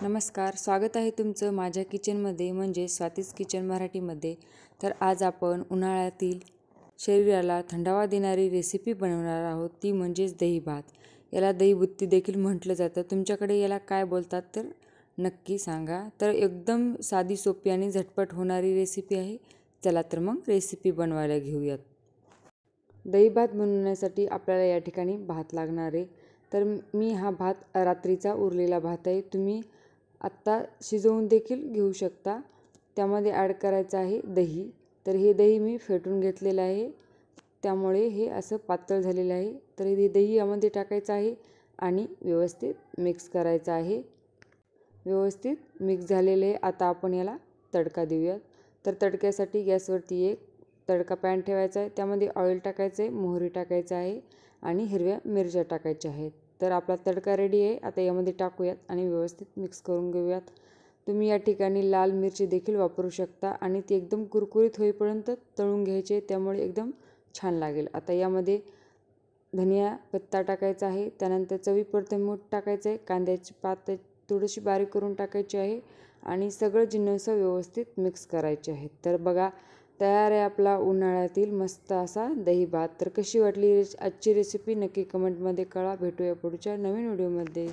नमस्कार, स्वागत आहे तुमचं माझ्या किचनमध्ये म्हणजे स्वातीज किचन मराठीमध्ये. तर आज आपण उन्हाळ्यातील शरीराला थंडावा देणारी रेसिपी बनवणार आहोत, ती म्हणजेच दही भात. याला दही बुत्ती देखील म्हटलं जातं. तुमच्याकडे याला काय बोलतात तर नक्की सांगा. तर एकदम साधी, सोपी आणि झटपट होणारी रेसिपी आहे. चला तर मग रेसिपी बनवायला घेऊयात. दही भात बनवण्यासाठी आपल्याला या ठिकाणी भात लागणार आहे. तर मी हा भात रात्रीचा उरलेला भात आहे. तुम्ही आत्ता शिजवून देखील घेऊ शकता. त्यामध्ये ॲड करायचं आहे दही. तर हे दही मी फेटून घेतलेलं आहे, त्यामुळे हे असं पातळ झालेलं आहे. तर हे दही यामध्ये टाकायचं आहे आणि व्यवस्थित मिक्स करायचं आहे. व्यवस्थित मिक्स झालेले आता आपण याला तडका देऊयात. तर तडक्यासाठी गॅसवरती एक तडका पॅन ठेवायचा आहे. त्यामध्ये ऑइल टाकायचं आहे, मोहरी टाकायचं आहे आणि हिरव्या मिरच्या टाकायच्या आहेत. तर आपला तडका रेडी आहे. आता यामध्ये टाकूयात आणि व्यवस्थित मिक्स करून घेऊयात. तुम्ही या ठिकाणी लाल मिरची देखील वापरू शकता आणि ती एकदम कुरकुरीत होईपर्यंत तळून घ्यायचे, त्यामुळे एकदम छान लागेल. आता यामध्ये धनिया पत्ता टाकायचा आहे. त्यानंतर चवीपुरतं मीठ टाकायचं आहे. कांद्याची पात थोडीशी बारीक करून टाकायची आहे आणि सगळं जिन्नस व्यवस्थित मिक्स करायचे आहेत. तर बघा, तयार आहे आपला उन्हाळ्यातील मस्त असा दही भात. तर कशी वाटली आजची रेसिपी नक्की कमेंटमध्ये कळवा. भेटूया पुढच्या नवीन व्हिडिओमध्ये.